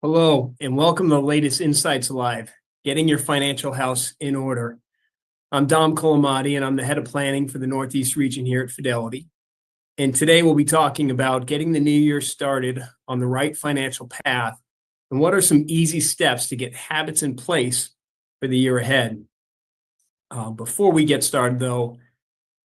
Hello, and welcome to the latest Insights Live, Getting Your Financial House in Order. I'm Dom Colomati, and I'm the head of planning for the Northeast region here at Fidelity. And today we'll be talking about getting the new year started on the right financial path and what are some easy steps to get habits in place for the year ahead. Before we get started, though,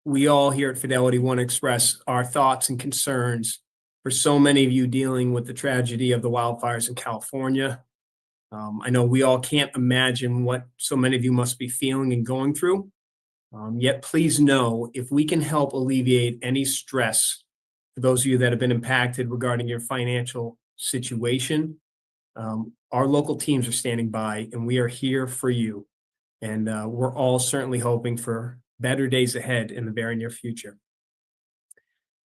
we all here at Fidelity want to express our thoughts and concerns for so many of you dealing with the tragedy of the wildfires in California. I know we all can't imagine what so many of you must be feeling and going through. Yet please know, if we can help alleviate any stress for those of you that have been impacted regarding your financial situation, our local teams are standing by and we are here for you. And we're all certainly hoping for better days ahead in the very near future.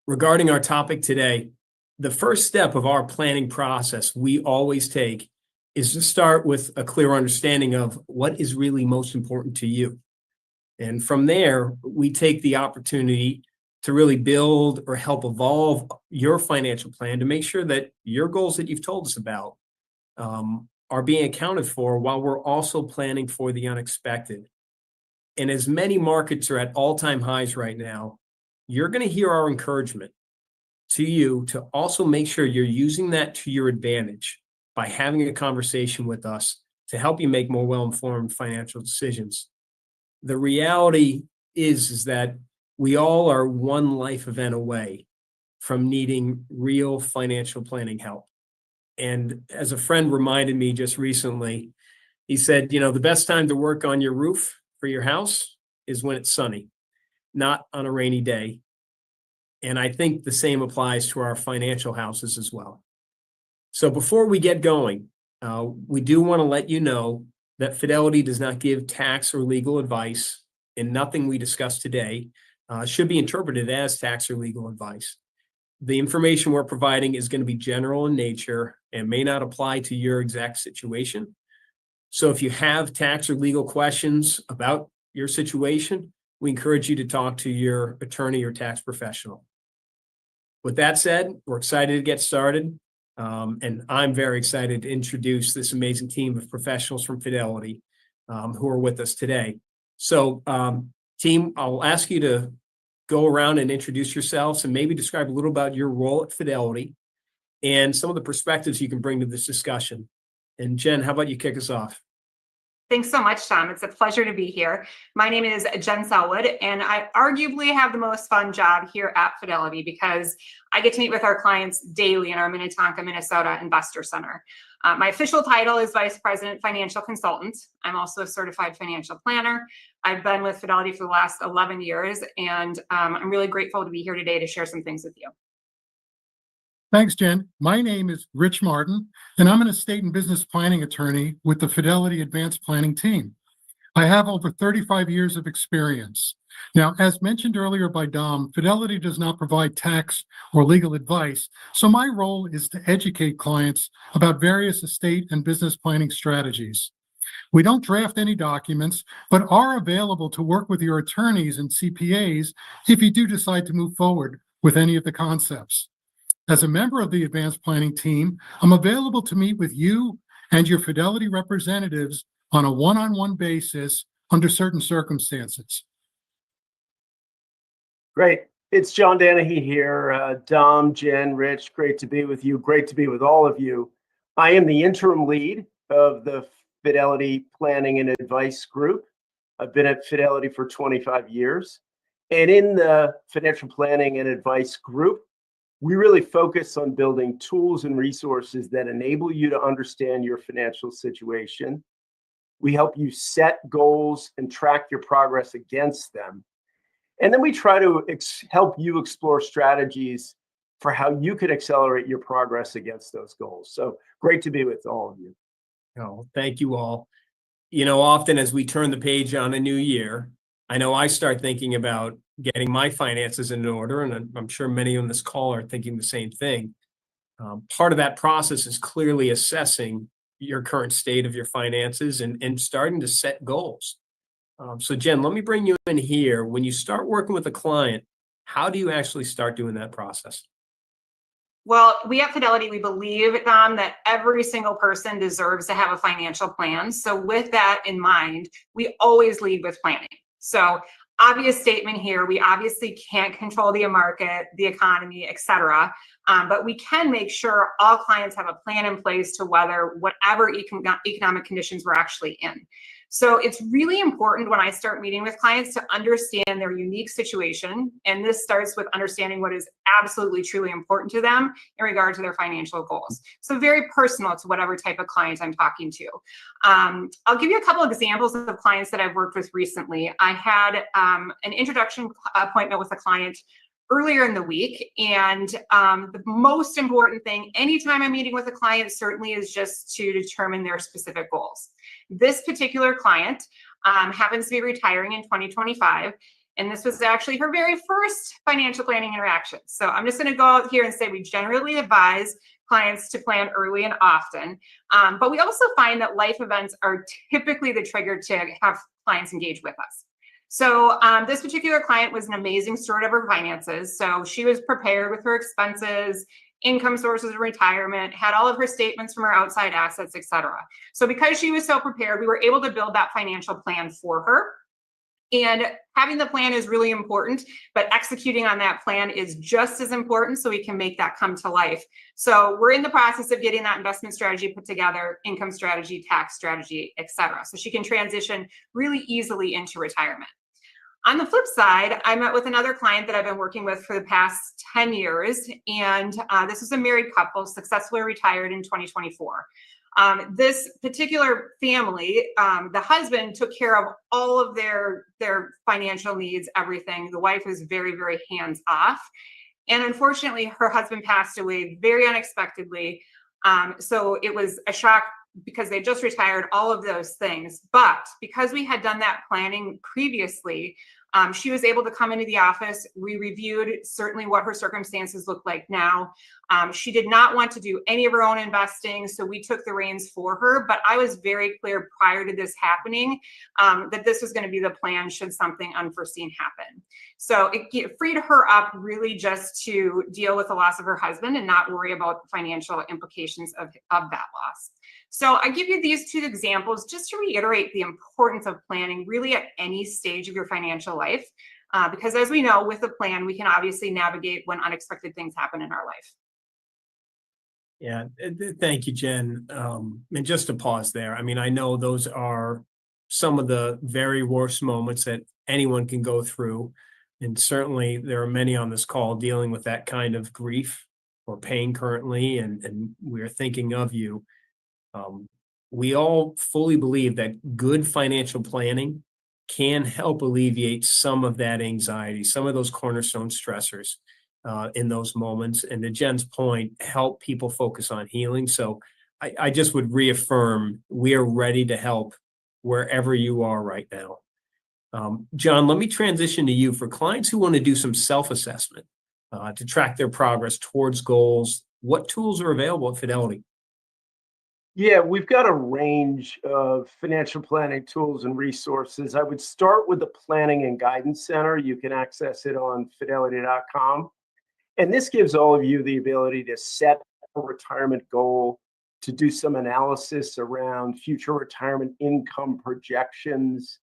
Regarding our topic today, the first step of our planning process we always take is to start with a clear understanding of what is really most important to you. And from there, we take the opportunity to really build or help evolve your financial plan to make sure that your goals that you've told us about are being accounted for while we're also planning for the unexpected. And as many markets are at all-time highs right now, you're going to hear our encouragement to you to also make sure you're using that to your advantage by having a conversation with us to help you make more well-informed financial decisions. The reality is that we all are one life event away from needing real financial planning help. And as a friend reminded me just recently, he said, the best time to work on your roof for your house is when it's sunny, not on a rainy day. And I think the same applies to our financial houses as well. So before we get going, we do want to let you know that Fidelity does not give tax or legal advice, and nothing we discuss today should be interpreted as tax or legal advice. The information we're providing is going to be general in nature and may not apply to your exact situation. So if you have tax or legal questions about your situation, we encourage you to talk to your attorney or tax professional. With that said, we're excited to get started, and I'm very excited to introduce this amazing team of professionals from Fidelity who are with us today. So, team, I'll ask you to go around and introduce yourselves and maybe describe a little about your role at Fidelity and some of the perspectives you can bring to this discussion. And Jen, how about you kick us off? Thanks so much, Tom. It's a pleasure to be here. My name is Jen Selwood, and I arguably have the most fun job here at Fidelity because I get to meet with our clients daily in our Minnetonka, Minnesota Investor Center. My official title is Vice President Financial Consultant. I'm also a certified financial planner. I've been with Fidelity for the last 11 years, and I'm really grateful to be here today to share some things with you. Thanks, Jen. My name is Rich Martin, and I'm an estate and business planning attorney with the Fidelity Advanced Planning team. I have over 35 years of experience. Now, as mentioned earlier by Dom, Fidelity does not provide tax or legal advice, so my role is to educate clients about various estate and business planning strategies. We don't draft any documents, but are available to work with your attorneys and CPAs if you do decide to move forward with any of the concepts. As a member of the advanced planning team, I'm available to meet with you and your Fidelity representatives on a one-on-one basis under certain circumstances. Great. It's John Danahy here. Dom, Jen, Rich, great to be with you. Great to be with all of you. I am the interim lead of the Fidelity Planning and Advice Group. I've been at Fidelity for 25 years. And in the Financial Planning and Advice Group, we really focus on building tools and resources that enable you to understand your financial situation. We help you set goals and track your progress against them. And then we try to help you explore strategies for how you can accelerate your progress against those goals. So great to be with all of you. Oh, thank you all. Often as we turn the page on a new year, I know I start thinking about getting my finances in order, and I'm sure many on this call are thinking the same thing. Part of that process is clearly assessing your current state of your finances and starting to set goals. So Jen, let me bring you in here. When you start working with a client, how do you actually start doing that process? Well, we at Fidelity, we believe, Dom, that every single person deserves to have a financial plan. So with that in mind, we always lead with planning. So obvious statement here, we obviously can't control the market, the economy, et cetera. But we can make sure all clients have a plan in place to weather whatever economic conditions we're actually in. So it's really important when I start meeting with clients to understand their unique situation. And this starts with understanding what is absolutely truly important to them in regard to their financial goals. So very personal to whatever type of client I'm talking to. I'll give you a couple of examples of clients that I've worked with recently. I had an introduction appointment with a client earlier in the week. And the most important thing anytime I'm meeting with a client certainly is just to determine their specific goals. This particular client happens to be retiring in 2025. And this was actually her very first financial planning interaction. So I'm just going to go out here and say we generally advise clients to plan early and often. But we also find that life events are typically the trigger to have clients engage with us. So this particular client was an amazing steward of her finances. So she was prepared with her expenses, income sources of retirement, had all of her statements from her outside assets, et cetera. So because she was so prepared, we were able to build that financial plan for her. And having the plan is really important, but executing on that plan is just as important so we can make that come to life. So we're in the process of getting that investment strategy put together, income strategy, tax strategy, et cetera. So she can transition really easily into retirement. On the flip side, I met with another client that I've been working with for the past 10 years. And this was a married couple, successfully retired in 2024. This particular family, the husband took care of all of their financial needs, everything. The wife was very, very hands off. And unfortunately, her husband passed away very unexpectedly. So it was a shock because they just retired, all of those things. But because we had done that planning previously, she was able to come into the office. We reviewed certainly what her circumstances look like now. She did not want to do any of her own investing, so we took the reins for her. But I was very clear prior to this happening that this was going to be the plan should something unforeseen happen. So it freed her up really just to deal with the loss of her husband and not worry about the financial implications of that loss. So I give you these two examples just to reiterate the importance of planning really at any stage of your financial life. Because as we know, with a plan, we can obviously navigate when unexpected things happen in our life. Yeah, thank you, Jen. And just to pause there, I mean, I know those are some of the very worst moments that anyone can go through. And certainly there are many on this call dealing with that kind of grief or pain currently, and we're thinking of you. We all fully believe that good financial planning can help alleviate some of that anxiety, some of those cornerstone stressors in those moments. And to Jen's point, help people focus on healing. So I just would reaffirm we are ready to help wherever you are right now. John, let me transition to you. For clients who want to do some self-assessment to track their progress towards goals, what tools are available at Fidelity? Yeah, we've got a range of financial planning tools and resources. I would start with the Planning and Guidance Center. You can access it on fidelity.com. And this gives all of you the ability to set a retirement goal, to do some analysis around future retirement income projections,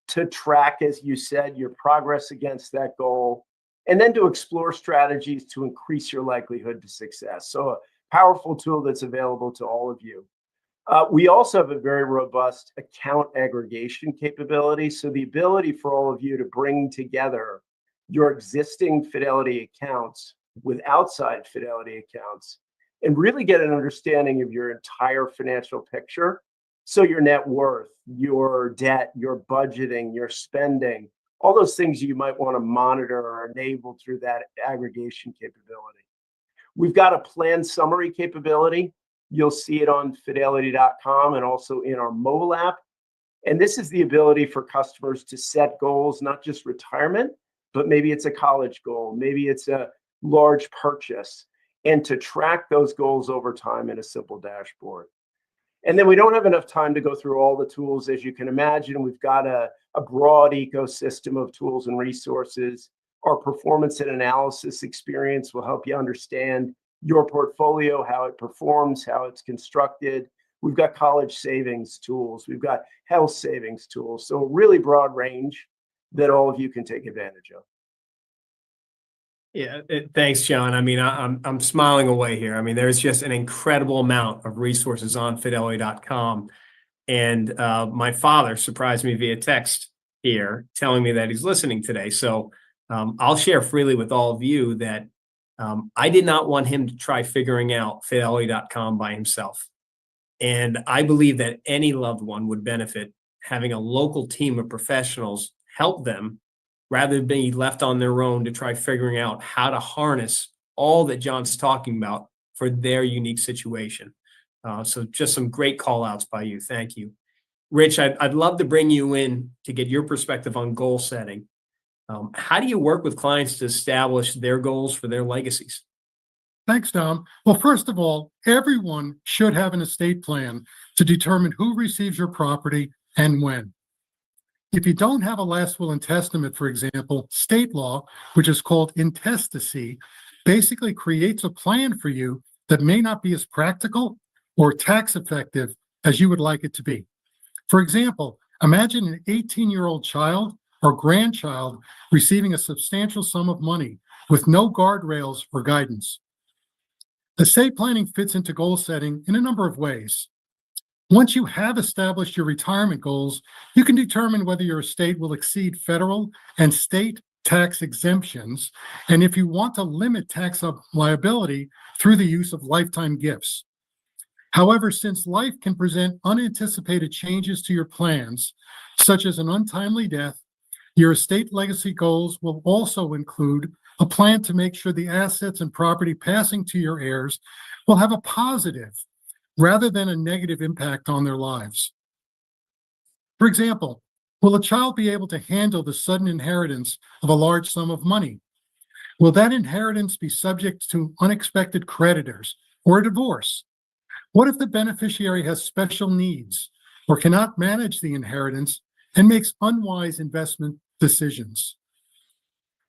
to track, as you said, your progress against that goal, and then to explore strategies to increase your likelihood to success. So a powerful tool that's available to all of you. We also have a very robust account aggregation capability. So the ability for all of you to bring together your existing Fidelity accounts with outside Fidelity accounts and really get an understanding of your entire financial picture. So your net worth, your debt, your budgeting, your spending, all those things you might want to monitor or enable through that aggregation capability. We've got a plan summary capability. You'll see it on fidelity.com and also in our mobile app. And this is the ability for customers to set goals, not just retirement, but maybe it's a college goal, maybe it's a large purchase, and to track those goals over time in a simple dashboard. And then we don't have enough time to go through all the tools. As you can imagine, we've got a broad ecosystem of tools and resources. Our performance and analysis experience will help you understand your portfolio, how it performs, how it's constructed. We've got college savings tools. We've got health savings tools. So a really broad range that all of you can take advantage of. Yeah, thanks, John. I mean, I'm smiling away here. I mean, there's just an incredible amount of resources on fidelity.com. And my father surprised me via text here, telling me that he's listening today. So I'll share freely with all of you that I did not want him to try figuring out fidelity.com by himself. And I believe that any loved one would benefit having a local team of professionals help them rather than be left on their own to try figuring out how to harness all that John's talking about for their unique situation. So just some great call outs by you. Thank you. Rich, I'd love to bring you in to get your perspective on goal setting. How do you work with clients to establish their goals for their legacies? Thanks, Dom. Well, first of all, everyone should have an estate plan to determine who receives your property and when. If you don't have a last will and testament, for example, state law, which is called intestacy, basically creates a plan for you that may not be as practical or tax effective as you would like it to be. For example, imagine an 18-year-old child or grandchild receiving a substantial sum of money with no guardrails or guidance. Estate planning fits into goal setting in a number of ways. Once you have established your retirement goals, you can determine whether your estate will exceed federal and state tax exemptions, and if you want to limit tax liability through the use of lifetime gifts. However, since life can present unanticipated changes to your plans, such as an untimely death, your estate legacy goals will also include a plan to make sure the assets and property passing to your heirs will have a positive rather than a negative impact on their lives. For example, will a child be able to handle the sudden inheritance of a large sum of money? Will that inheritance be subject to unexpected creditors or a divorce? What if the beneficiary has special needs or cannot manage the inheritance and makes unwise investment decisions?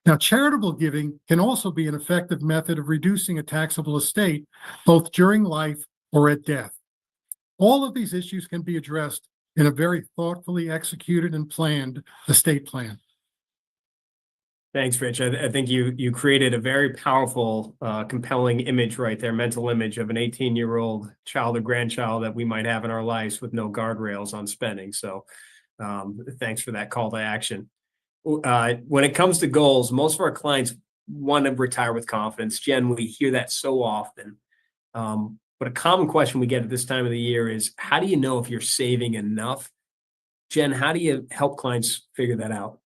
Now, charitable giving can also be an effective method of reducing a taxable estate, both during life or at death. All of these issues can be addressed in a very thoughtfully executed and planned estate plan. Thanks, Rich. I think you created a very powerful, compelling image right there, mental image of an 18-year-old child or grandchild that we might have in our lives with no guardrails on spending. So thanks for that call to action. When it comes to goals, most of our clients want to retire with confidence. Jen, we hear that so often. But a common question we get at this time of the year is, how do you know if you're saving enough? Jen, how do you help clients figure that out?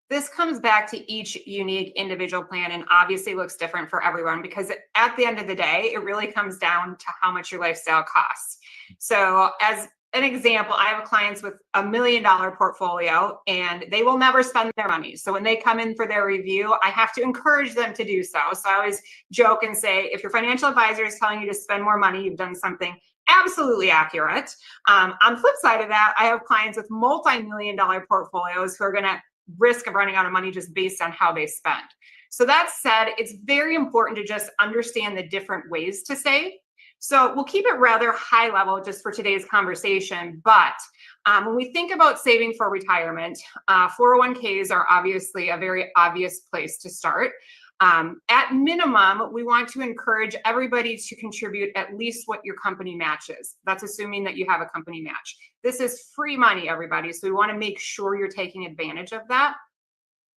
This comes back to each unique individual plan and obviously looks different for everyone, because at the end of the day, it really comes down to how much your lifestyle costs. So as an example, I have clients with $1 million portfolio and they will never spend their money. So when they come in for their review, I have to encourage them to do so. So I always joke and say, if your financial advisor is telling you to spend more money, you've done something absolutely accurate. On the flip side of that, I have clients with multi-million-dollar portfolios who are going to risk of running out of money just based on how they spend. So that said, it's very important to just understand the different ways to save. So we'll keep it rather high level just for today's conversation. But when we think about saving for retirement, 401ks are obviously a very obvious place to start. At minimum, we want to encourage everybody to contribute at least what your company matches. That's assuming that you have a company match. This is free money, everybody. So we want to make sure you're taking advantage of that.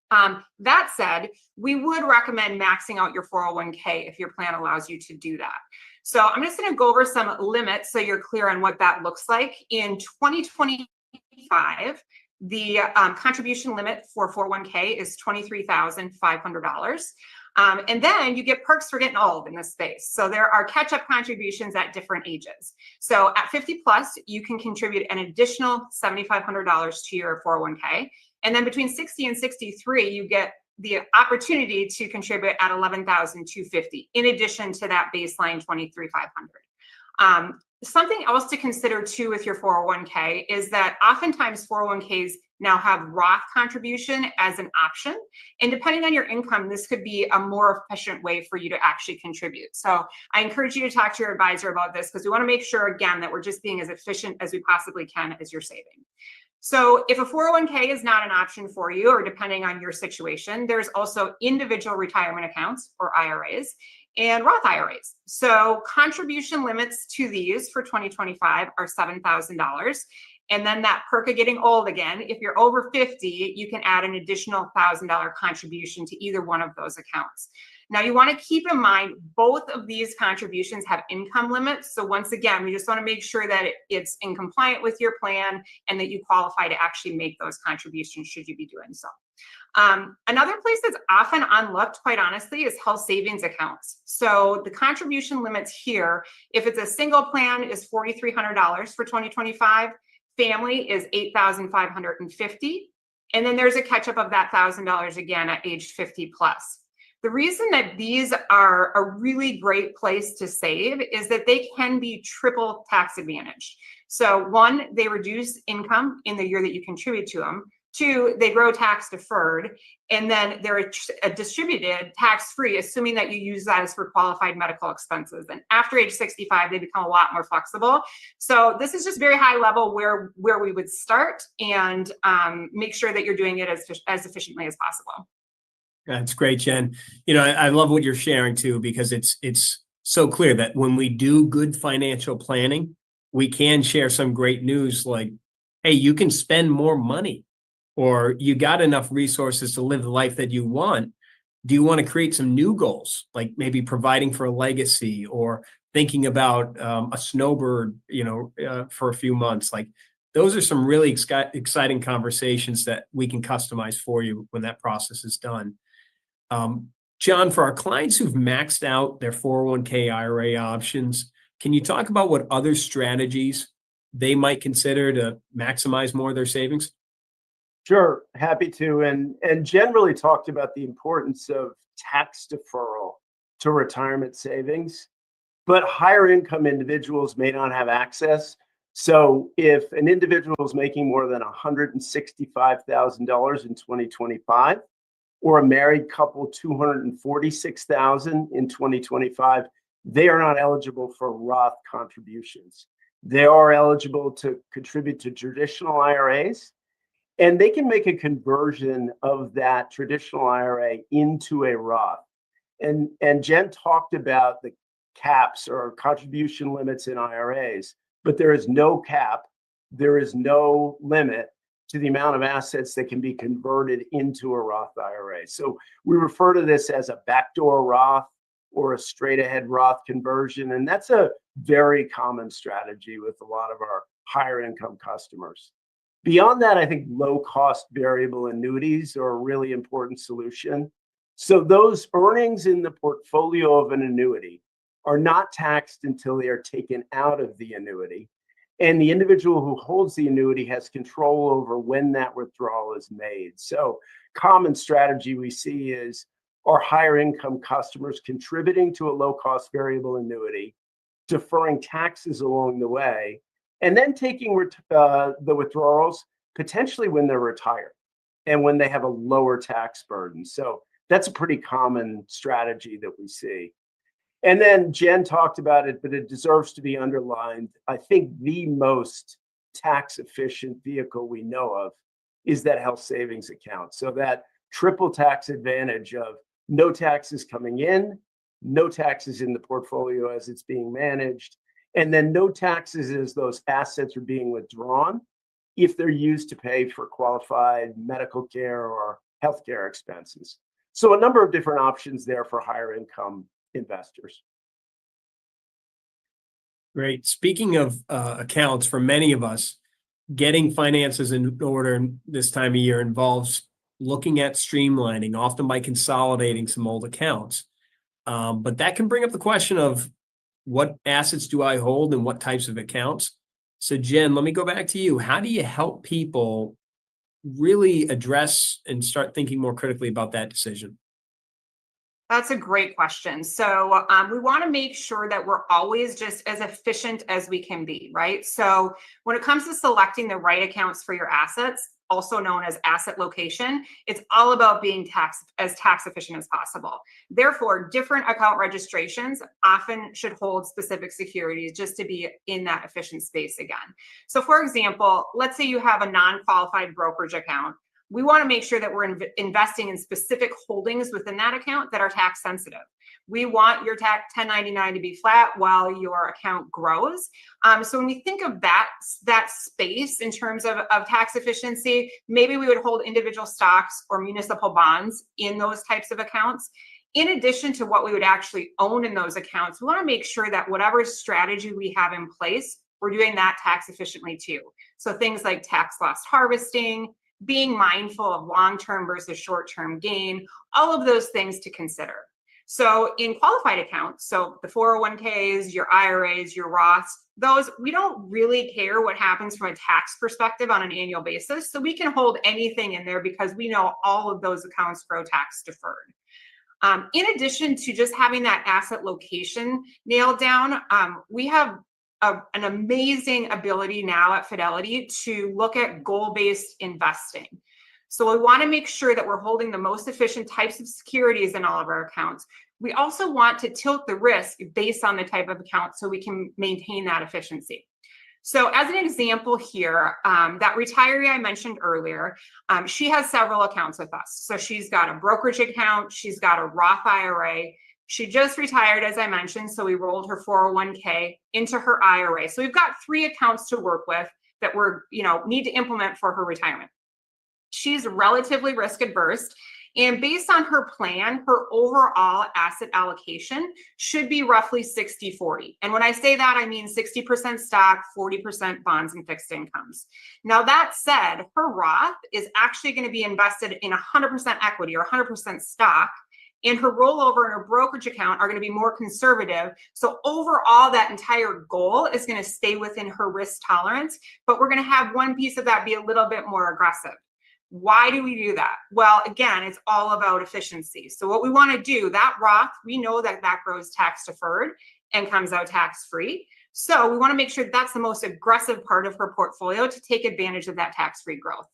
That said, we would recommend maxing out your 401k if your plan allows you to do that. So I'm just going to go over some limits so you're clear on what that looks like. In 2025, the contribution limit for 401k is $23,500. And then you get perks for getting old in this space. So there are catch-up contributions at different ages. So at 50 plus, you can contribute an additional $7,500 to your 401k. And then between 60 and 63, you get the opportunity to contribute at $11,250 in addition to that baseline $23,500. Something else to consider too with your 401k is that oftentimes 401ks now have Roth contribution as an option. And depending on your income, this could be a more efficient way for you to actually contribute. So I encourage you to talk to your advisor about this, because we want to make sure, again, that we're just being as efficient as we possibly can as you're saving. So if a 401k is not an option for you, or depending on your situation, there's also individual retirement accounts, or IRAs, and Roth IRAs. So contribution limits to these for 2025 are $7,000. And then that perk of getting old again, if you're over 50, you can add an additional $1,000 contribution to either one of those accounts. Now, you want to keep in mind both of these contributions have income limits. So once again, we just want to make sure that it's in compliant with your plan and that you qualify to actually make those contributions should you be doing so. Another place that's often unlooked, quite honestly, is health savings accounts. So the contribution limits here, if it's a single plan, is $4,300 for 2025. Family is $8,550. And then there's a catch up of that $1,000 again at age 50 plus. The reason that these are a really great place to save is that they can be triple tax advantaged. So one, they reduce income in the year that you contribute to them. Two, they grow tax deferred, and then they're distributed tax free, assuming that you use that as for qualified medical expenses. And after age 65, they become a lot more flexible. So this is just very high level where we would start, and make sure that you're doing it as efficiently as possible. That's great, Jen. I love what you're sharing too, because it's so clear that when we do good financial planning, we can share some great news like, hey, you can spend more money, or you got enough resources to live the life that you want. Do you want to create some new goals, like maybe providing for a legacy, or thinking about a snowbird, for a few months? Like, those are some really exciting conversations that we can customize for you when that process is done. John, for our clients who've maxed out their 401k IRA options, can you talk about what other strategies they might consider to maximize more of their savings? Sure, happy to. And generally talked about the importance of tax deferral to retirement savings, but higher income individuals may not have access. So if an individual is making more than $165,000 in 2025, or a married couple $246,000 in 2025, they are not eligible for Roth contributions. They are eligible to contribute to traditional IRAs, and they can make a conversion of that traditional IRA into a Roth. And Jen talked about the caps or contribution limits in IRAs, but there is no cap, there is no limit to the amount of assets that can be converted into a Roth IRA. So we refer to this as a backdoor Roth or a straight ahead Roth conversion. And that's a very common strategy with a lot of our higher income customers. Beyond that, I think low cost variable annuities are a really important solution. So those earnings in the portfolio of an annuity are not taxed until they are taken out of the annuity. And the individual who holds the annuity has control over when that withdrawal is made. So common strategy we see is our higher income customers contributing to a low cost variable annuity, deferring taxes along the way, and then taking the withdrawals potentially when they're retired and when they have a lower tax burden. So that's a pretty common strategy that we see. And then Jen talked about it, but it deserves to be underlined. I think the most tax efficient vehicle we know of is that health savings account. So that triple tax advantage of no taxes coming in, no taxes in the portfolio as it's being managed, and then no taxes as those assets are being withdrawn if they're used to pay for qualified medical care or healthcare expenses. So a number of different options there for higher income investors. Great. Speaking of accounts, for many of us, getting finances in order this time of year involves looking at streamlining, often by consolidating some old accounts. But that can bring up the question of what assets do I hold and what types of accounts? So Jen, let me go back to you. How do you help people really address and start thinking more critically about that decision? That's a great question. So we want to make sure that we're always just as efficient as we can be, right? So when it comes to selecting the right accounts for your assets, also known as asset location. It's all about being tax efficient as possible. Therefore, different account registrations often should hold specific securities just to be in that efficient space again. So for example, let's say you have a non-qualified brokerage account. We want to make sure that we're investing in specific holdings within that account that are tax sensitive. We want your 1099 to be flat while your account grows. So when we think of that space in terms of tax efficiency, maybe we would hold individual stocks or municipal bonds in those types of accounts. In addition to what we would actually own in those accounts, we want to make sure that whatever strategy we have in place, we're doing that tax efficiently too. So things like tax loss harvesting, being mindful of long-term versus short-term gain, all of those things to consider. So in qualified accounts, so the 401ks, your IRAs, your Roths, those, we don't really care what happens from a tax perspective on an annual basis. So we can hold anything in there because we know all of those accounts grow tax deferred. In addition to just having that asset location nailed down, we have an amazing ability now at Fidelity to look at goal-based investing. So we want to make sure that we're holding the most efficient types of securities in all of our accounts. We also want to tilt the risk based on the type of account so we can maintain that efficiency. So as an example here, that retiree I mentioned earlier, she has several accounts with us. So she's got a brokerage account, she's got a Roth IRA, she just retired, as I mentioned, so we rolled her 401k into her IRA. So we've got 3 accounts to work with that we're, need to implement for her retirement. She's relatively risk adverse, and based on her plan, her overall asset allocation should be roughly 60-40. And when I say that, I mean 60% stock, 40% bonds and fixed incomes. Now that said, her Roth is actually going to be invested in 100% equity or 100% stock, and her rollover and her brokerage account are going to be more conservative. So overall, that entire goal is going to stay within her risk tolerance, but we're going to have one piece of that be a little bit more aggressive. Why do we do that? Well, again, it's all about efficiency. So what we want to do, that Roth, we know that grows tax deferred and comes out tax free. So we want to make sure that's the most aggressive part of her portfolio to take advantage of that tax free growth.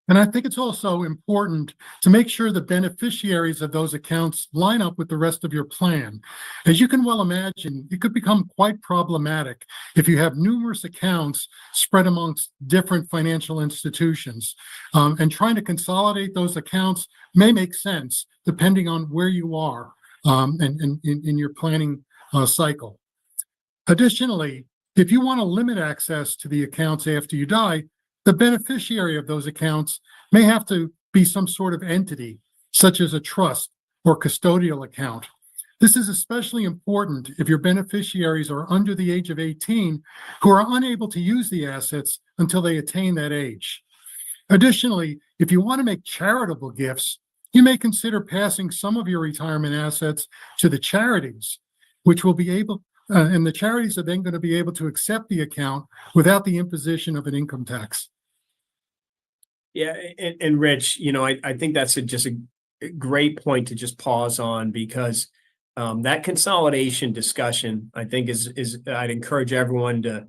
And I think it's also important to make sure the beneficiaries of those accounts line up with the rest of your plan. As you can well imagine, it could become quite problematic if you have numerous accounts spread amongst different financial institutions. And trying to consolidate those accounts may make sense depending on where you are and in your planning cycle. Additionally, if you want to limit access to the accounts after you die, the beneficiary of those accounts may have to be some sort of entity, such as a trust or custodial account. This is especially important if your beneficiaries are under the age of 18 who are unable to use the assets until they attain that age. Additionally, if you want to make charitable gifts, you may consider passing some of your retirement assets to the charities, which will be able and the charities are then going to be able to accept the account without the imposition of an income tax. Yeah, and Rich, I think that's just a great point to just pause on, because that consolidation discussion, I think is I'd encourage everyone to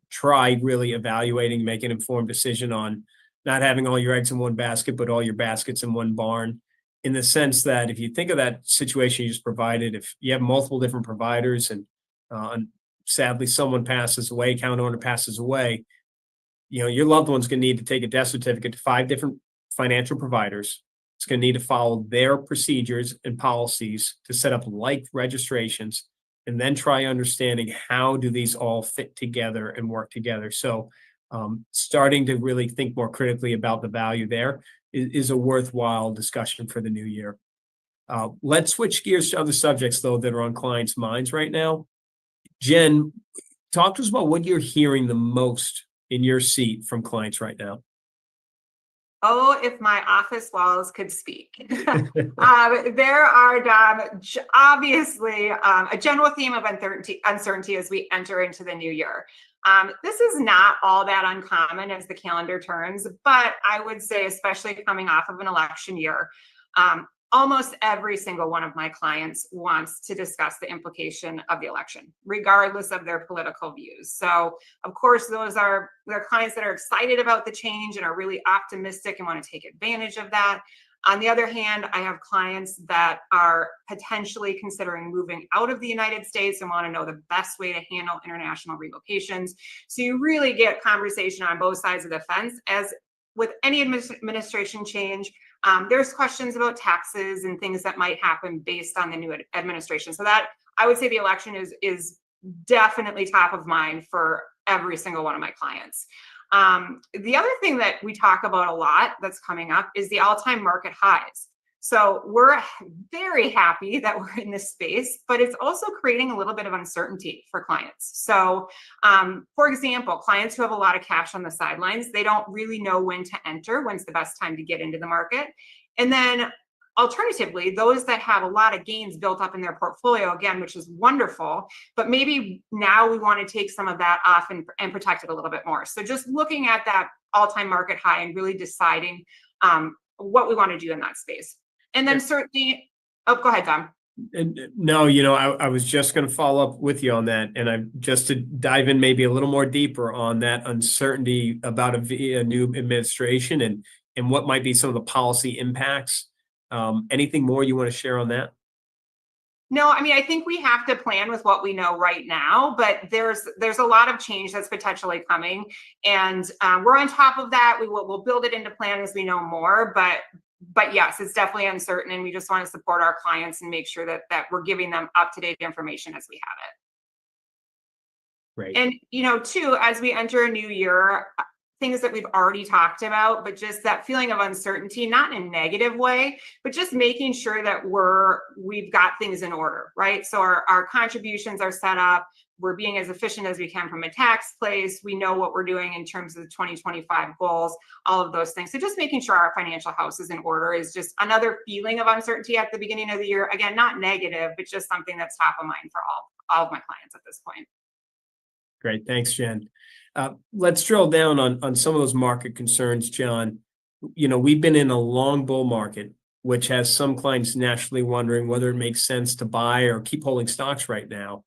try really evaluating, make an informed decision on not having all your eggs in one basket, but all your baskets in one barn. In the sense that if you think of that situation you just provided, if you have multiple different providers and sadly someone passes away, account owner passes away, your loved one's going to need to take a death certificate to 5 different financial providers. It's going to need to follow their procedures and policies to set up like registrations, and then try understanding how do these all fit together and work together. So starting to really think more critically about the value there is a worthwhile discussion for the new year. Let's switch gears to other subjects, though, that are on clients' minds right now. Jen, talk to us about what you're hearing the most in your seat from clients right now. Oh, if my office walls could speak. There are obviously a general theme of uncertainty as we enter into the new year. This is not all that uncommon as the calendar turns, but I would say, especially coming off of an election year, almost every single one of my clients wants to discuss the implication of the election, regardless of their political views. So, of course, they're clients that are excited about the change and are really optimistic and want to take advantage of that. On the other hand, I have clients that are potentially considering moving out of the United States and want to know the best way to handle international relocations. So you really get conversation on both sides of the fence. As with any administration change, there's questions about taxes and things that might happen based on the new administration. So that, I would say, the election is definitely top of mind for every single one of my clients. The other thing that we talk about a lot that's coming up is the all-time market highs. So we're very happy that we're in this space, but it's also creating a little bit of uncertainty for clients. So, for example, clients who have a lot of cash on the sidelines, they don't really know when to enter, when's the best time to get into the market. And then alternatively, those that have a lot of gains built up in their portfolio, again, which is wonderful, but maybe now we want to take some of that off and protect it a little bit more. So just looking at that all-time market high and really deciding what we want to do in that space. And then certainly, oh, go ahead, Dom. And no, I was just going to follow up with you on that, and just to dive in maybe a little more deeper on that uncertainty about a new administration and what might be some of the policy impacts. Anything more you want to share on that? No, I mean, I think we have to plan with what we know right now, but there's a lot of change that's potentially coming, and we're on top of that. We'll build it into plan as we know more, but yes, it's definitely uncertain, and we just want to support our clients and make sure that we're giving them up-to-date information as we have it. Great. And, too, as we enter a new year, things that we've already talked about, but just that feeling of uncertainty, not in a negative way, but just making sure that we've got things in order, right? So our contributions are set up. We're being as efficient as we can from a tax place. We know what we're doing in terms of the 2025 goals, all of those things. So just making sure our financial house is in order is just another feeling of uncertainty at the beginning of the year. Again, not negative, but just something that's top of mind for all of my clients at this point. Great. Thanks, Jen. Let's drill down on some of those market concerns, John. We've been in a long bull market, which has some clients naturally wondering whether it makes sense to buy or keep holding stocks right now.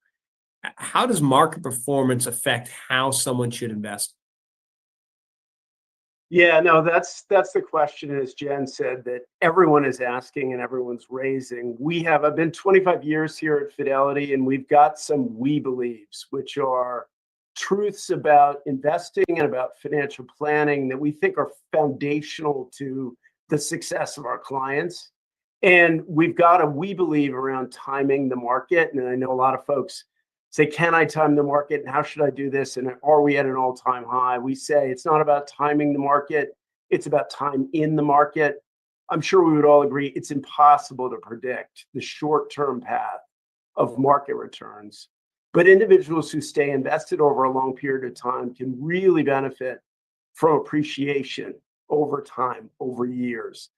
How does market performance affect how someone should invest? Yeah, no, that's the question, as Jen said, that everyone is asking and everyone's raising. I've been 25 years here at Fidelity, and we've got some we believes, which are truths about investing and about financial planning that we think are foundational to the success of our clients. And we've got a we believe around timing the market. And I know a lot of folks say, can I time the market? And how should I do this? And are we at an all-time high? We say it's not about timing the market. It's about time in the market. I'm sure we would all agree it's impossible to predict the short-term path of market returns. But individuals who stay invested over a long period of time can really benefit from appreciation over time, over years.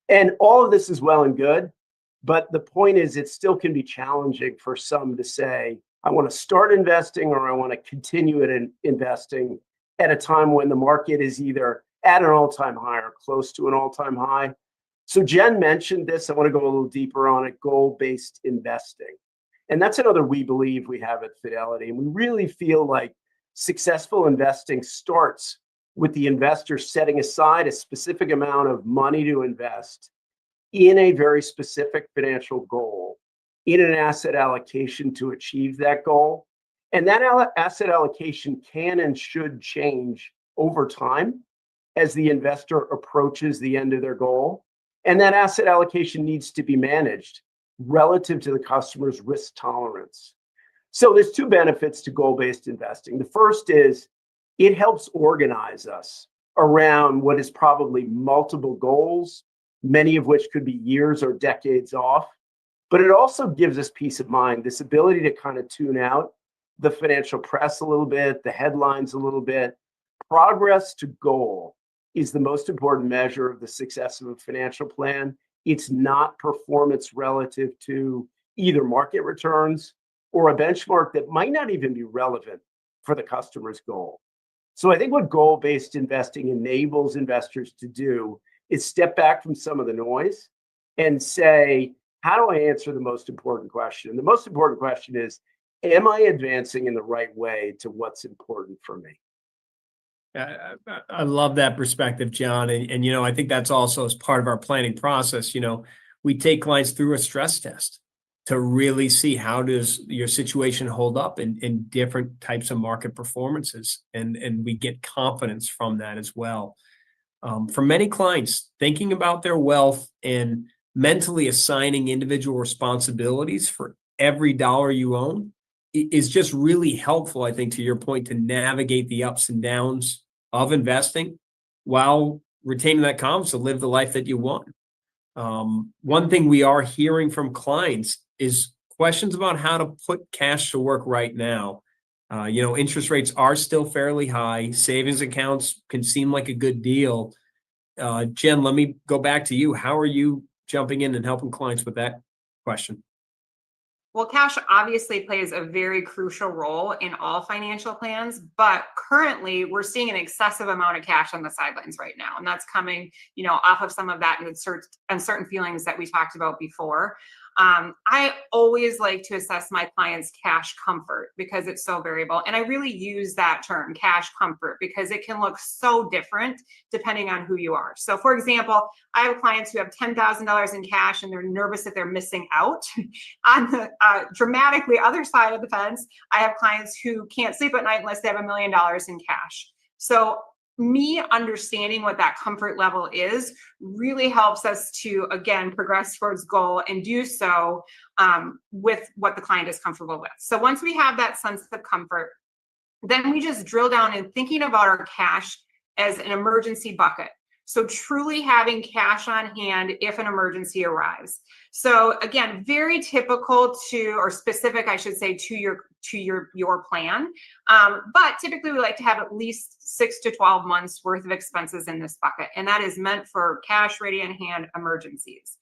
And all of this is well and good. But the point is, it still can be challenging for some to say, I want to start investing or I want to continue it investing at a time when the market is either at an all-time high or close to an all-time high. So Jen mentioned this. I want to go a little deeper on it, goal-based investing. And that's another we believe we have at Fidelity. And we really feel like successful investing starts with the investor setting aside a specific amount of money to invest in a very specific financial goal, in an asset allocation to achieve that goal. And that asset allocation can and should change over time as the investor approaches the end of their goal. And that asset allocation needs to be managed relative to the customer's risk tolerance. So there's two benefits to goal-based investing. The first is it helps organize us around what is probably multiple goals, many of which could be years or decades off. But it also gives us peace of mind, this ability to kind of tune out the financial press a little bit, the headlines a little bit. Progress to goal is the most important measure of the success of a financial plan. It's not performance relative to either market returns or a benchmark that might not even be relevant for the customer's goal. So I think what goal-based investing enables investors to do is step back from some of the noise and say, how do I answer the most important question? And the most important question is, am I advancing in the right way to what's important for me? I love that perspective, John. And, I think that's also as part of our planning process. We take clients through a stress test to really see how does your situation hold up in different types of market performances. And we get confidence from that as well. For many clients, thinking about their wealth and mentally assigning individual responsibilities for every dollar you own is just really helpful, I think, to your point, to navigate the ups and downs of investing while retaining that confidence to live the life that you want. One thing we are hearing from clients is questions about how to put cash to work right now. Interest rates are still fairly high. Savings accounts can seem like a good deal. Jen, let me go back to you. How are you jumping in and helping clients with that question? Well, cash obviously plays a very crucial role in all financial plans, but currently we're seeing an excessive amount of cash on the sidelines right now. And that's coming, off of some of that uncertain feelings that we talked about before. I always like to assess my clients' cash comfort because it's so variable. And I really use that term, cash comfort, because it can look so different depending on who you are. So for example, I have clients who have $10,000 in cash and they're nervous that they're missing out. On the dramatically other side of the fence, I have clients who can't sleep at night unless they have $1 million in cash. So me understanding what that comfort level is really helps us to, again, progress towards goal and do so with what the client is comfortable with. So once we have that sense of comfort, then we just drill down in thinking about our cash as an emergency bucket. So truly having cash on hand if an emergency arrives. So again, very typical to, or specific, I should say, to your plan. But typically we like to have at least 6 to 12 months worth of expenses in this bucket. And that is meant for cash ready in hand emergencies.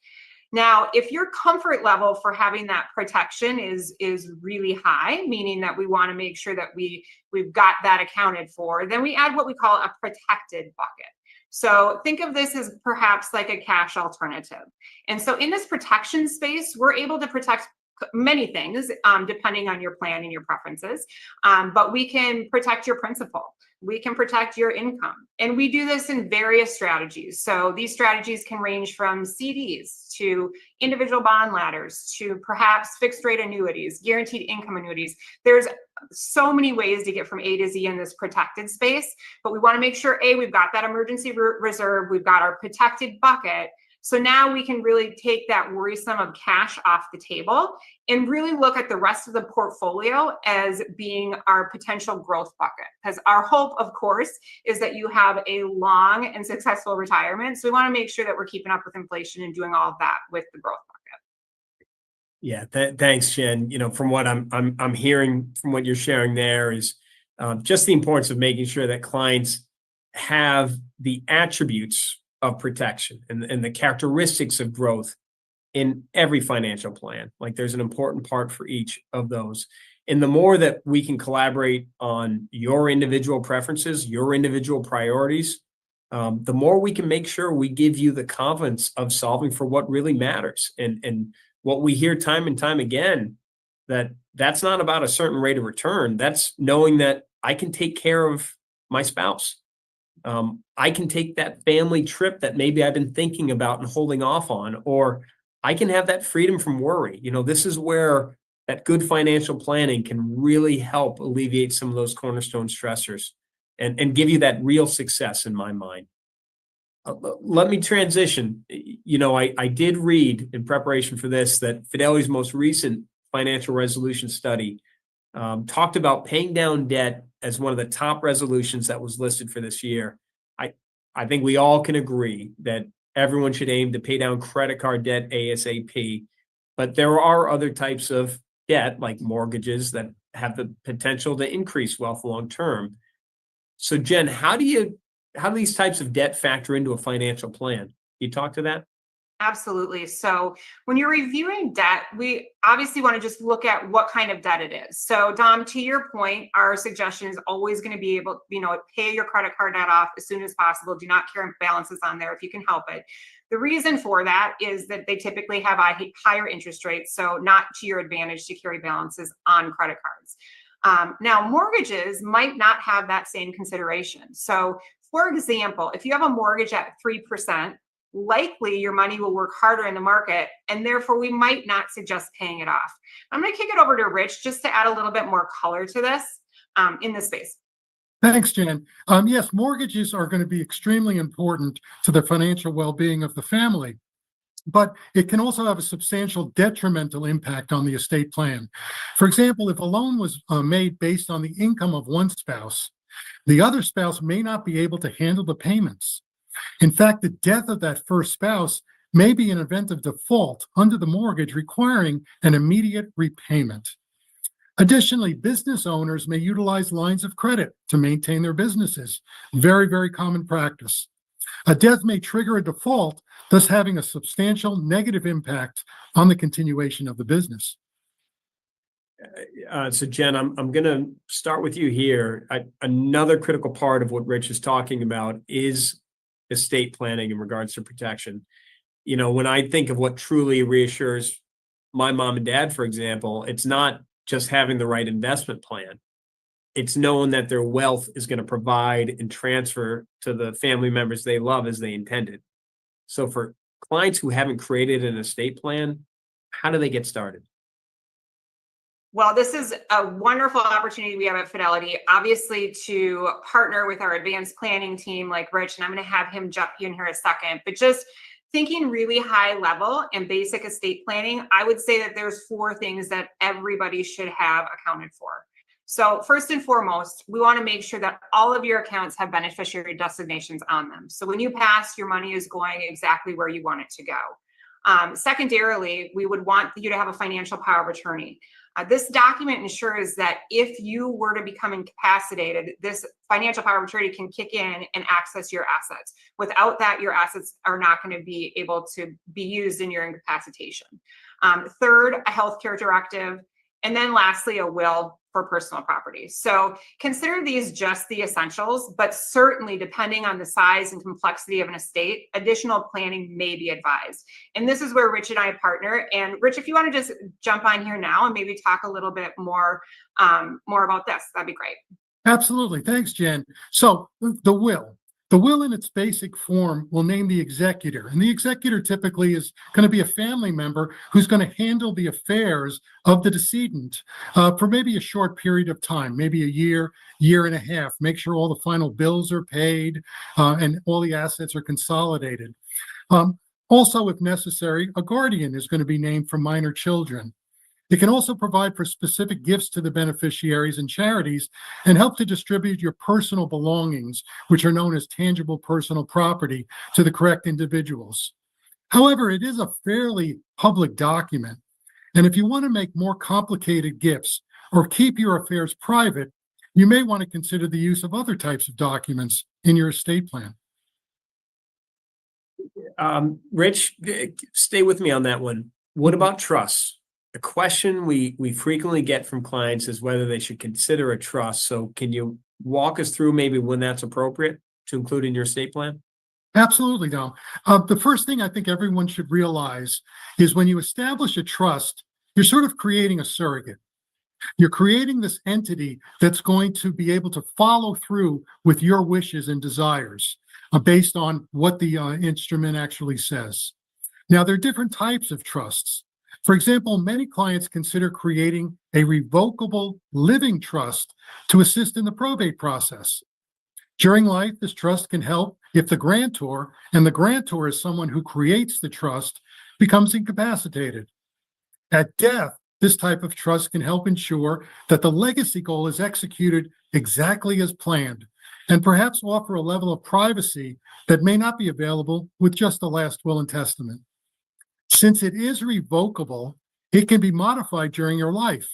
Now, if your comfort level for having that protection is really high, meaning that we want to make sure that we've got that accounted for, then we add what we call a protected bucket. So think of this as perhaps like a cash alternative. And so in this protection space, we're able to protect many things depending on your plan and your preferences. But we can protect your principal. We can protect your income. And we do this in various strategies. So these strategies can range from CDs to individual bond ladders to perhaps fixed rate annuities, guaranteed income annuities. There's so many ways to get from A to Z in this protected space, but we want to make sure, A, we've got that emergency reserve, we've got our protected bucket. So now we can really take that worrisome of cash off the table and really look at the rest of the portfolio as being our potential growth bucket. Because our hope, of course, is that you have a long and successful retirement. So we want to make sure that we're keeping up with inflation and doing all of that with the growth bucket. Yeah, thanks, Jen. From what I'm hearing from what you're sharing there is just the importance of making sure that clients have the attributes of protection and the characteristics of growth in every financial plan. Like there's an important part for each of those. And the more that we can collaborate on your individual preferences, your individual priorities, the more we can make sure we give you the confidence of solving for what really matters. And what we hear time and time again, that's not about a certain rate of return. That's knowing that I can take care of my spouse. I can take that family trip that maybe I've been thinking about and holding off on, or I can have that freedom from worry. This is where that good financial planning can really help alleviate some of those cornerstone stressors and give you that real success in my mind. Let me transition. I did read in preparation for this that Fidelity's most recent financial resolution study talked about paying down debt as one of the top resolutions that was listed for this year. I think we all can agree that everyone should aim to pay down credit card debt ASAP, but there are other types of debt like mortgages that have the potential to increase wealth long term. So Jen, how do these types of debt factor into a financial plan? Can you talk to that? Absolutely. So when you're reviewing debt, we obviously want to just look at what kind of debt it is. So Dom, to your point, our suggestion is always going to be able, pay your credit card debt off as soon as possible. Do not carry balances on there if you can help it. The reason for that is that they typically have higher interest rates, so not to your advantage to carry balances on credit cards. Now, mortgages might not have that same consideration. So for example, if you have a mortgage at 3%, likely your money will work harder in the market, and therefore we might not suggest paying it off. I'm going to kick it over to Rich just to add a little bit more color to this in this space. Thanks, Jan. Yes, mortgages are going to be extremely important to the financial well-being of the family, but it can also have a substantial detrimental impact on the estate plan. For example, if a loan was made based on the income of one spouse, the other spouse may not be able to handle the payments. In fact, the death of that first spouse may be an event of default under the mortgage requiring an immediate repayment. Additionally, business owners may utilize lines of credit to maintain their businesses. Very, very common practice. A death may trigger a default, thus having a substantial negative impact on the continuation of the business. So Jen, I'm going to start with you here. Another critical part of what Rich is talking about is estate planning in regards to protection. When I think of what truly reassures my mom and dad, for example, it's not just having the right investment plan. It's knowing that their wealth is going to provide and transfer to the family members they love as they intended. So for clients who haven't created an estate plan, how do they get started? Well, this is a wonderful opportunity we have at Fidelity, obviously, to partner with our advanced planning team like Rich, and I'm going to have him jump in here a second. But just thinking really high level and basic estate planning, I would say that there's 4 things that everybody should have accounted for. So first and foremost, we want to make sure that all of your accounts have beneficiary designations on them. So when you pass, your money is going exactly where you want it to go. Secondarily, we would want you to have a financial power of attorney. This document ensures that if you were to become incapacitated, this financial power of attorney can kick in and access your assets. Without that, your assets are not going to be able to be used in your incapacitation. Third, a healthcare directive. And then lastly, a will for personal property. So consider these just the essentials, but certainly depending on the size and complexity of an estate, additional planning may be advised. And this is where Rich and I partner. And Rich, if you want to just jump on here now and maybe talk a little bit more about this, that'd be great. Absolutely. Thanks, Jen. So the will. The will in its basic form will name the executor, and the executor typically is going to be a family member who's going to handle the affairs of the decedent for maybe a short period of time, maybe a year, year and a half, make sure all the final bills are paid and all the assets are consolidated. Also, if necessary, a guardian is going to be named for minor children. It can also provide for specific gifts to the beneficiaries and charities and help to distribute your personal belongings, which are known as tangible personal property, to the correct individuals. However, it is a fairly public document, and if you want to make more complicated gifts or keep your affairs private, you may want to consider the use of other types of documents in your estate plan. Rich, stay with me on that one. What about trusts? A question we frequently get from clients is whether they should consider a trust. So can you walk us through maybe when that's appropriate to include in your estate plan? Absolutely, Dom. The first thing I think everyone should realize is when you establish a trust, you're sort of creating a surrogate. You're creating this entity that's going to be able to follow through with your wishes and desires based on what the instrument actually says. Now, there are different types of trusts. For example, many clients consider creating a revocable living trust to assist in the probate process. During life, this trust can help if the grantor, and the grantor is someone who creates the trust, becomes incapacitated. At death, this type of trust can help ensure that the legacy goal is executed exactly as planned, and perhaps offer a level of privacy that may not be available with just the last will and testament. Since it is revocable, it can be modified during your life.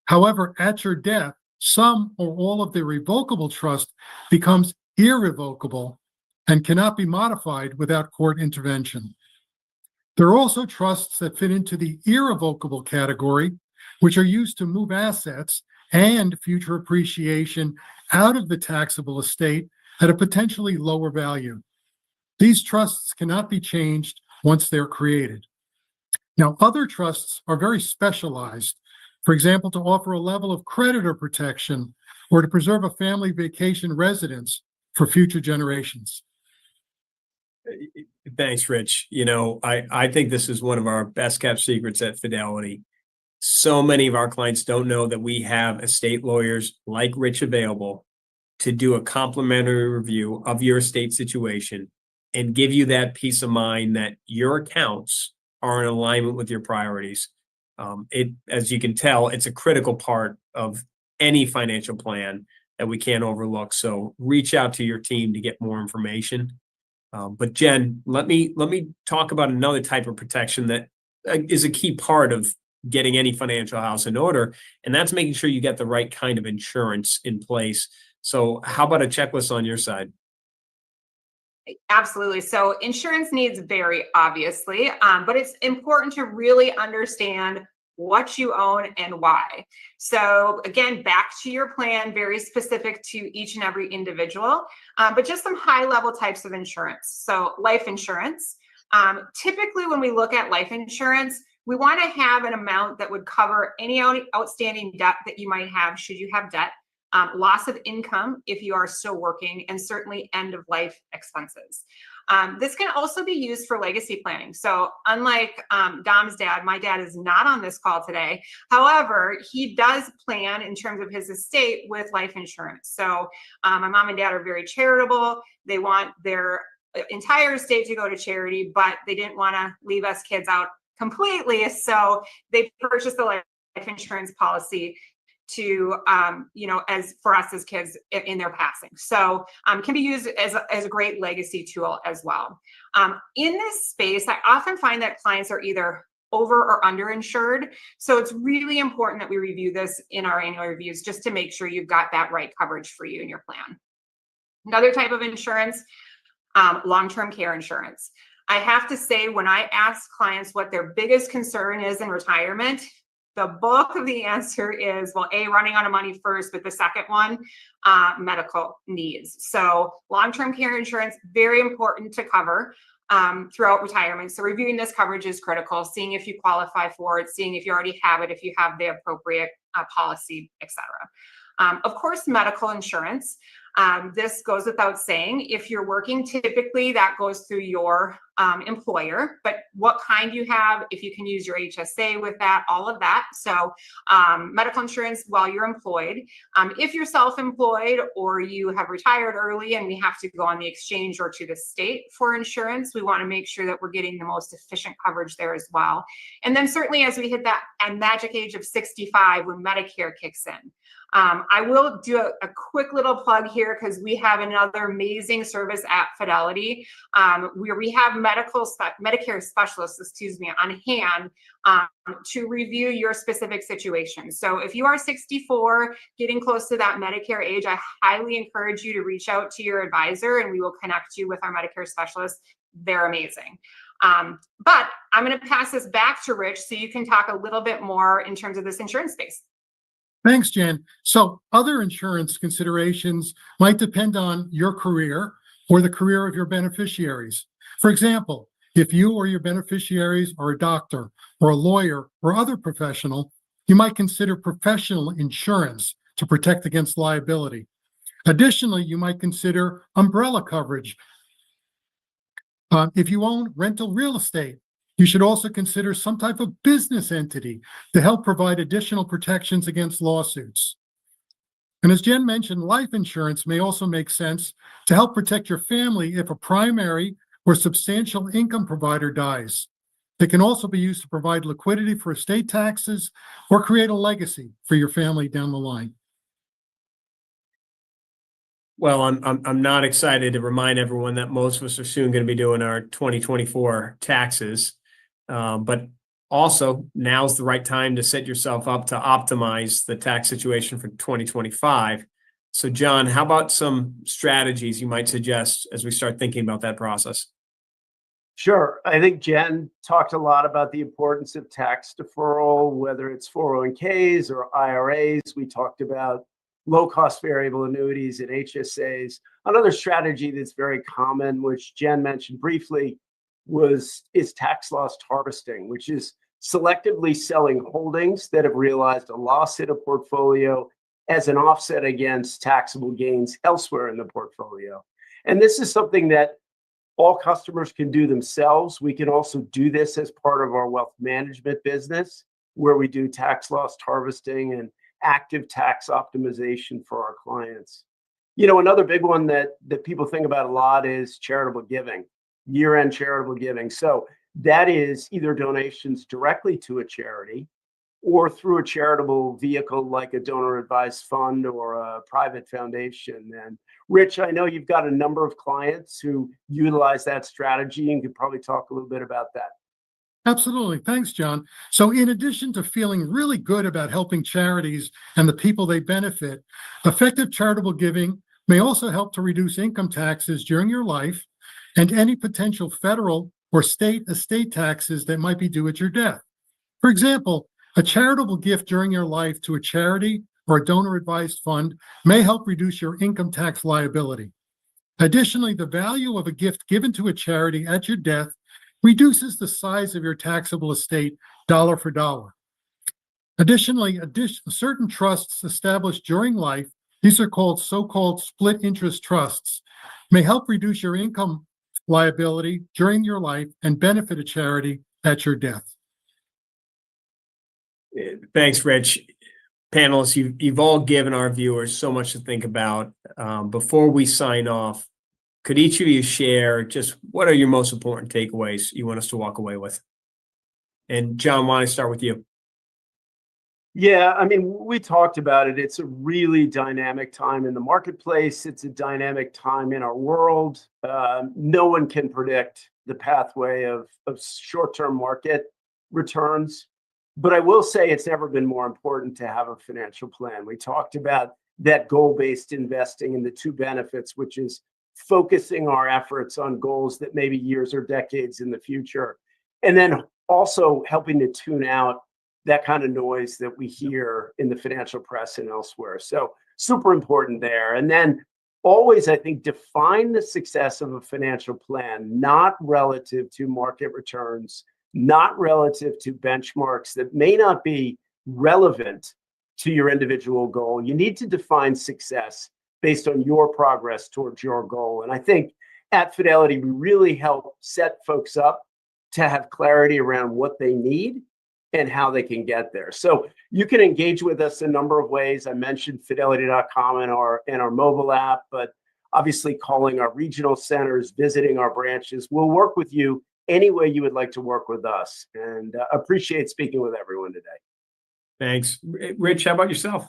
However, at your death, some or all of the revocable trust becomes irrevocable and cannot be modified without court intervention. There are also trusts that fit into the irrevocable category, which are used to move assets and future appreciation out of the taxable estate at a potentially lower value. These trusts cannot be changed once they're created. Now, other trusts are very specialized, for example, to offer a level of creditor protection or to preserve a family vacation residence for future generations. Thanks, Rich. I think this is one of our best kept secrets at Fidelity. So many of our clients don't know that we have estate lawyers like Rich available to do a complimentary review of your estate situation and give you that peace of mind that your accounts are in alignment with your priorities. As you can tell, it's a critical part of any financial plan that we can't overlook. So reach out to your team to get more information. But Jen, let me talk about another type of protection that is a key part of getting any financial house in order, and that's making sure you get the right kind of insurance in place. So how about a checklist on your side? Absolutely. So insurance needs vary, obviously, but it's important to really understand what you own and why. So again, back to your plan, very specific to each and every individual, but just some high level types of insurance. So life insurance, typically when we look at life insurance, we want to have an amount that would cover any outstanding debt that you might have should you have debt, loss of income if you are still working, and certainly end of life expenses. This can also be used for legacy planning. So unlike Dom's dad, my dad is not on this call today. However, he does plan in terms of his estate with life insurance. So my mom and dad are very charitable. They want their entire estate to go to charity, but they didn't want to leave us kids out completely. So they purchased the life insurance policy to, as for us as kids in their passing. So can be used as a great legacy tool as well. In this space, I often find that clients are either over or underinsured. So it's really important that we review this in our annual reviews just to make sure you've got that right coverage for you in your plan. Another type of insurance, long-term care insurance. I have to say, when I ask clients what their biggest concern is in retirement, the bulk of the answer is, well, A, running out of money first, but the second one, medical needs. So long-term care insurance, very important to cover throughout retirement. So reviewing this coverage is critical, seeing if you qualify for it, seeing if you already have it, if you have the appropriate policy, etc. Of course, medical insurance. This goes without saying. If you're working, typically that goes through your employer, but what kind you have, if you can use your HSA with that, all of that. So medical insurance while you're employed. If you're self-employed or you have retired early and we have to go on the exchange or to the state for insurance, we want to make sure that we're getting the most efficient coverage there as well. And then certainly as we hit that magic age of 65 when Medicare kicks in. I will do a quick little plug here because we have another amazing service at Fidelity where we have Medicare specialists, on hand to review your specific situation. So if you are 64, getting close to that Medicare age, I highly encourage you to reach out to your advisor and we will connect you with our Medicare specialists. They're amazing. But I'm going to pass this back to Rich so you can talk a little bit more in terms of this insurance space. Thanks, Jen. So other insurance considerations might depend on your career or the career of your beneficiaries. For example, if you or your beneficiaries are a doctor or a lawyer or other professional, you might consider professional insurance to protect against liability. Additionally, you might consider umbrella coverage. If you own rental real estate, you should also consider some type of business entity to help provide additional protections against lawsuits. And as Jen mentioned, life insurance may also make sense to help protect your family if a primary or substantial income provider dies. It can also be used to provide liquidity for estate taxes or create a legacy for your family down the line. Well, I'm not excited to remind everyone that most of us are soon going to be doing our 2024 taxes. But also, now's the right time to set yourself up to optimize the tax situation for 2025. So, John, how about some strategies you might suggest as we start thinking about that process? Sure. I think Jen talked a lot about the importance of tax deferral, whether it's 401ks or IRAs. We talked about low-cost variable annuities and HSAs. Another strategy that's very common, which Jen mentioned briefly, is tax loss harvesting, which is selectively selling holdings that have realized a loss in a portfolio as an offset against taxable gains elsewhere in the portfolio. And this is something that all customers can do themselves. We can also do this as part of our wealth management business, where we do tax loss harvesting and active tax optimization for our clients. Another big one that people think about a lot is charitable giving, year-end charitable giving. So that is either donations directly to a charity or through a charitable vehicle like a donor advised fund or a private foundation. And Rich, I know you've got a number of clients who utilize that strategy and could probably talk a little bit about that. Absolutely. Thanks, John. So in addition to feeling really good about helping charities and the people they benefit, effective charitable giving may also help to reduce income taxes during your life and any potential federal or state estate taxes that might be due at your death. For example, a charitable gift during your life to a charity or a donor advised fund may help reduce your income tax liability. Additionally, the value of a gift given to a charity at your death reduces the size of your taxable estate dollar for dollar. Additionally, certain trusts established during life, these are called so-called split interest trusts, may help reduce your income liability during your life and benefit a charity at your death. Thanks, Rich. Panelists, you've all given our viewers so much to think about. Before we sign off, could each of you share just what are your most important takeaways you want us to walk away with? And John, why don't I start with you? Yeah, I mean, we talked about it. It's a really dynamic time in the marketplace. It's a dynamic time in our world. No one can predict the pathway of short-term market returns. But I will say it's never been more important to have a financial plan. We talked about that goal-based investing and the two benefits, which is focusing our efforts on goals that may be years or decades in the future, and then also helping to tune out that kind of noise that we hear in the financial press and elsewhere. So super important there. And then always, I think, define the success of a financial plan, not relative to market returns, not relative to benchmarks that may not be relevant to your individual goal. You need to define success based on your progress towards your goal. And I think at Fidelity, we really help set folks up to have clarity around what they need and how they can get there. So you can engage with us a number of ways. I mentioned fidelity.com and our mobile app, but obviously calling our regional centers, visiting our branches. We'll work with you any way you would like to work with us, and appreciate speaking with everyone today. Thanks. Rich, how about yourself?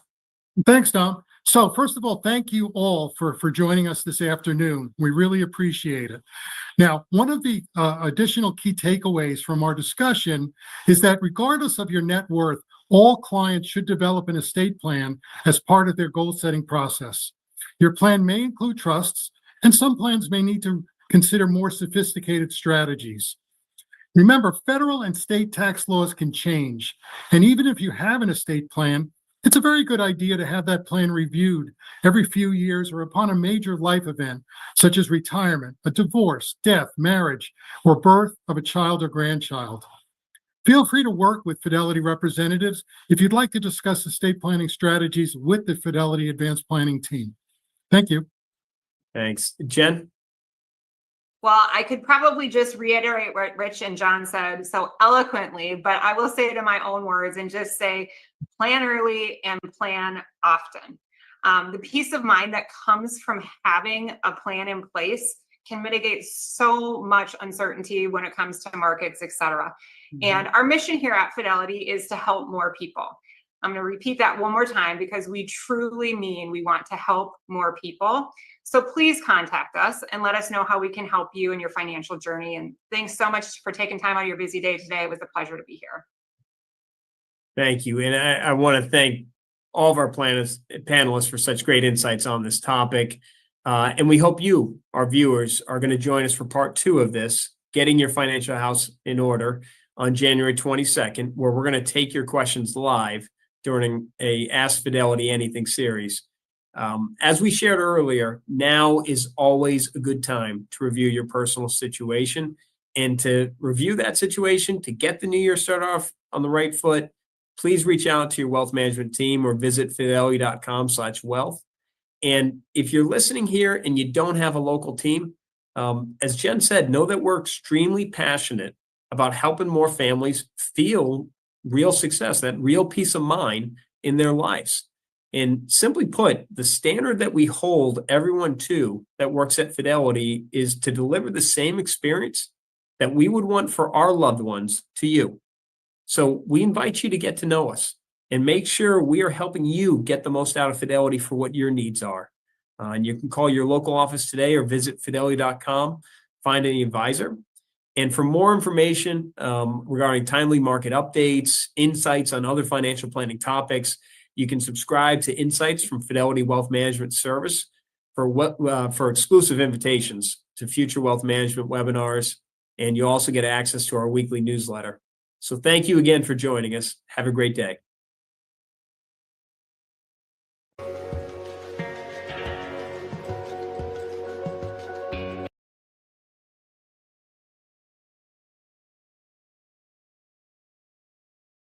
Thanks, Tom. So first of all, thank you all for joining us this afternoon. We really appreciate it. Now, one of the additional key takeaways from our discussion is that regardless of your net worth, all clients should develop an estate plan as part of their goal-setting process. Your plan may include trusts, and some plans may need to consider more sophisticated strategies. Remember, federal and state tax laws can change, and even if you have an estate plan, it's a very good idea to have that plan reviewed every few years or upon a major life event, such as retirement, a divorce, death, marriage, or birth of a child or grandchild. Feel free to work with Fidelity representatives if you'd like to discuss estate planning strategies with the Fidelity Advanced Planning team. Thank you. Thanks. Jen? Well, I could probably just reiterate what Rich and John said so eloquently, but I will say it in my own words and just say, plan early and plan often. The peace of mind that comes from having a plan in place can mitigate so much uncertainty when it comes to markets, et cetera. And our mission here at Fidelity is to help more people. I'm going to repeat that one more time because we truly mean we want to help more people. So please contact us and let us know how we can help you in your financial journey. And thanks so much for taking time out of your busy day today. It was a pleasure to be here. Thank you. And I want to thank all of our panelists for such great insights on this topic. And we hope you, our viewers, are going to join us for part 2 of this Getting Your Financial House in Order on January 22nd, where we're going to take your questions live during a Ask Fidelity Anything series. As we shared earlier, now is always a good time to review your personal situation and to review that situation to get the new year started off on the right foot. Please reach out to your wealth management team or visit fidelity.com/wealth. And if you're listening here and you don't have a local team, as Jen said, know that we're extremely passionate about helping more families feel real success, that real peace of mind in their lives. And simply put, the standard that we hold everyone to that works at Fidelity is to deliver the same experience that we would want for our loved ones to you. So we invite you to get to know us and make sure we are helping you get the most out of Fidelity for what your needs are. And you can call your local office today or visit fidelity.com, find any advisor. And for more information regarding timely market updates, insights on other financial planning topics, you can subscribe to Insights from Fidelity Wealth Management Service for exclusive invitations to future wealth management webinars. And you also get access to our weekly newsletter. So thank you again for joining us. Have a great day.